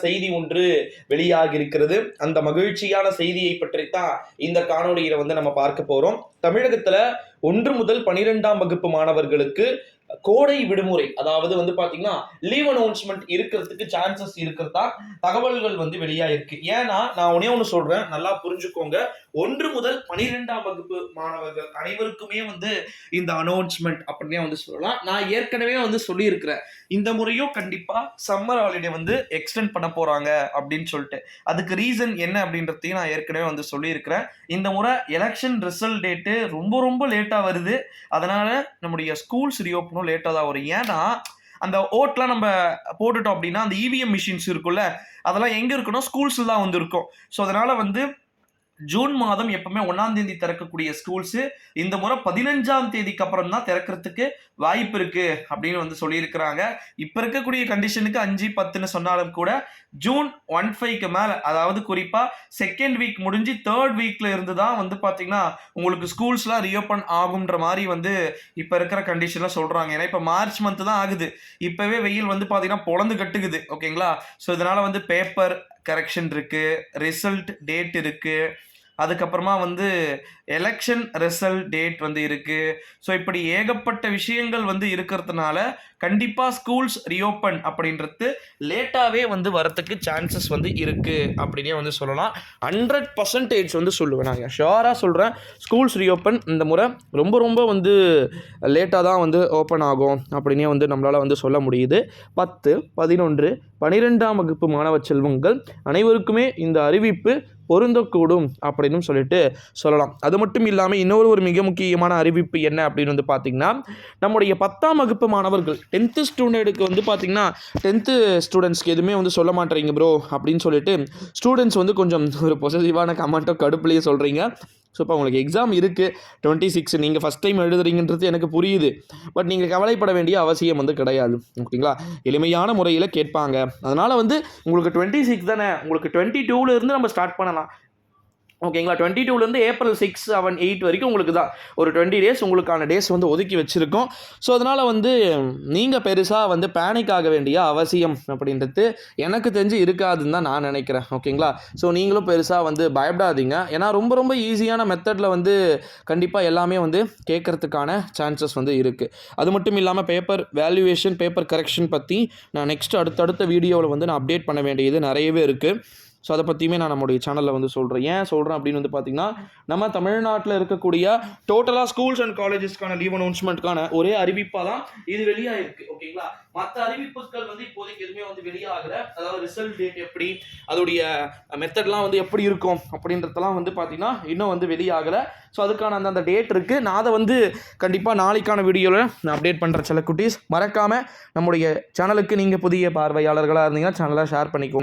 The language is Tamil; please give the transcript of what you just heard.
செய்தி ஒன்று வெளியாகி இருக்கிறது. அந்த மகிழ்ச்சியான செய்தியை பற்றித்தான் இந்த காணொலியில நம்ம பார்க்க போறோம். தமிழகத்துல 1 முதல் 12ஆம் வகுப்பு மாணவர்களுக்கு கோடை விடுமுறை, அதாவது பாத்தீங்கன்னா லீவ் அனௌன்ஸ்மெண்ட் இருக்கிறதுக்கு சான்சஸ் இருக்கிறதா தகவல்கள் வெளியாயிருக்கு. ஏன்னா நான் ஒண்ணு சொல்றேன், நல்லா புரிஞ்சுக்கோங்க. 1 முதல் 12ஆம் வகுப்பு மாணவர்கள் அனைவருக்குமே இந்த அனௌன்ஸ்மெண்ட் அப்படின்னே சொல்லலாம். நான் ஏற்கனவே சொல்லி இருக்கிறேன், இந்த முறையும் கண்டிப்பா சம்மர் ஹாலிடே எக்ஸ்டெண்ட் பண்ண போறாங்க அப்படின்னு சொல்லிட்டு. அதுக்கு ரீசன் என்ன அப்படின்றதையும் நான் ஏற்கனவே சொல்லி இருக்கிறேன். இந்த முறை எலெக்ஷன் ரிசல்ட் டேட்டு ரொம்ப லேட்டா வருது. அதனால நம்முடைய ஸ்கூல்ஸ் ரீஓப்பனும் லேட்டா தான் வரும். ஏன்னா அந்த ஓட்லாம் நம்ம போட்டுட்டோம் அப்படின்னா அந்த இவிஎம் மிஷின்ஸ் இருக்குல்ல, அதெல்லாம் எங்க இருக்குன்னா ஸ்கூல்ஸ்ல தான் இருக்கும். ஸோ அதனால ஜூன் மாதம் எப்பவுமே 1ஆம் தேதி திறக்கக்கூடிய ஸ்கூல்ஸ் இந்த முறை 15ஆம் தேதிக்கு அப்புறம் தான் திறக்கிறதுக்கு வாய்ப்பு இருக்கு அப்படின்னு சொல்லியிருக்கிறாங்க. இப்ப இருக்கக்கூடிய கண்டிஷனுக்கு 5-10 சொன்னாலும் கூட ஜூன் 1-5க்கு மேல, அதாவது குறிப்பா செகண்ட் வீக் முடிஞ்சு தேர்ட் வீக்ல இருந்து தான் பாத்தீங்கன்னா உங்களுக்கு ஸ்கூல்ஸ்லாம் ரீஓப்பன் ஆகும்ன்ற மாதிரி இப்ப இருக்கிற கண்டிஷன்ல சொல்றாங்க. ஏன்னா இப்ப மார்ச் மந்த் தான் ஆகுது. இப்பவே வெயில் பாத்தீங்கன்னா பொழந்து கட்டுக்குது. ஓகேங்களா? ஸோ இதனால பேப்பர் கரெக்ஷன் இருக்கு, ரிசல்ட் டேட் இருக்கு, அதுக்கப்புறமா எலெக்ஷன் ரிசல்ட் டேட் இருக்கு. ஸோ இப்படி ஏகப்பட்ட விஷயங்கள் இருக்கிறதுனால கண்டிப்பா ஸ்கூல்ஸ் ரீஓப்பன் அப்படின்றது லேட்டாவே வரத்துக்கு சான்சஸ் இருக்கு அப்படின்னே சொல்லலாம். 100% சொல்லுவேன், நான் ஷுவரா சொல்றேன். ஸ்கூல்ஸ் ரீஓப்பன் இந்த முறை ரொம்ப லேட்டாக தான் ஓப்பன் ஆகும் அப்படின்னே நம்மளால சொல்ல முடியுது. 10, 11, 12ஆம் வகுப்பு மாணவ செல்வங்கள் அனைவருக்குமே இந்த அறிவிப்பு பொருந்தக்கூடும் அப்படின்னு சொல்லிட்டு சொல்லலாம். அது மட்டும் இல்லாமல் இன்னொரு மிக முக்கியமான அறிவிப்பு என்ன அப்படின்னு பார்த்தீங்கன்னா, நம்முடைய 10ஆம் வகுப்பு மாணவர்கள் 10th ஸ்டூடெண்ட்டுக்கு பார்த்தீங்கன்னா 10th ஸ்டூடெண்ட்ஸ்க்கு எதுவுமே சொல்ல மாட்டேறீங்க ப்ரோ அப்படின்னு சொல்லிட்டு ஸ்டூடெண்ட்ஸ் கொஞ்சம் ஒரு பொசசிவான கமெண்ட்டோ கடுப்புலையே சொல்கிறீங்க. ஸோ இப்போ உங்களுக்கு எக்ஸாம் இருக்குது 26, நீங்கள் ஃபஸ்ட் டைம் எழுதுறீங்கன்றது எனக்கு புரியுது. பட் நீங்கள் கவலைப்பட வேண்டிய அவசியம் கிடையாது. ஓகேங்களா? எளிமையான முறையில் கேட்பாங்க. அதனால் உங்களுக்கு 26 தானே, உங்களுக்கு 22 இருந்து நம்ம ஸ்டார்ட் பண்ணலாம். ஓகேங்களா? 22லேருந்து ஏப்ரல் 6, 7, 8 வரைக்கும் உங்களுக்கு தான் ஒரு 20 டேஸ் உங்களுக்கான டேஸ் ஒதுக்கி வச்சுருக்கோம். ஸோ அதனால் நீங்கள் பெருசாக பேனிக் ஆக வேண்டிய அவசியம் அப்படின்றது எனக்கு தெரிஞ்சு இருக்காதுன்னு தான் நான் நினைக்கிறேன். ஓகேங்களா? ஸோ நீங்களும் பெருசாக பயப்படாதீங்க. ஏன்னா ரொம்ப ஈஸியான மெத்தடில் கண்டிப்பாக எல்லாமே கேட்கறதுக்கான சான்சஸ் இருக்குது. அது மட்டும் இல்லாமல் பேப்பர் வேல்யூவேஷன், பேப்பர் கரெக்ஷன் பற்றி நான் நெக்ஸ்ட் அடுத்தடுத்த வீடியோவில் நான் அப்டேட் பண்ண வேண்டியது நிறையவே இருக்குது. ஸோ அதை பற்றியுமே நான் நம்முடைய சேனலில் சொல்கிறேன். ஏன் சொல்கிறேன் அப்படின்னு பார்த்தீங்கன்னா, நம்ம தமிழ்நாட்டில் இருக்கக்கூடிய டோட்டலாக ஸ்கூல்ஸ் அண்ட் காலேஜஸ்க்கான லீவ் அனௌன்ஸ்மெண்ட்கான ஒரே அறிவிப்பாக தான் இது வெளியாகிருக்கு. ஓகேங்களா? மற்ற அறிவிப்புகள் இப்போதைக்கு எதுவுமே வெளியாகல. அதாவது ரிசல்ட் டேட் எப்படி, அதோடைய மெத்தட்லாம் எப்படி இருக்கும் அப்படின்றதெல்லாம் பார்த்தீங்கன்னா இன்னும் வெளியாகலை. ஸோ அதுக்கான அந்த டேட் இருக்குது. நான் அதை கண்டிப்பாக நாளைக்கான வீடியோவில் நான் அப்டேட் பண்ணுறேன். சில குட்டீஸ் மறக்காமல் நம்முடைய சேனலுக்கு நீங்கள் புதிய பார்வையாளர்களாக இருந்தீங்கன்னா சேனலை ஷேர் பண்ணிக்கோங்க.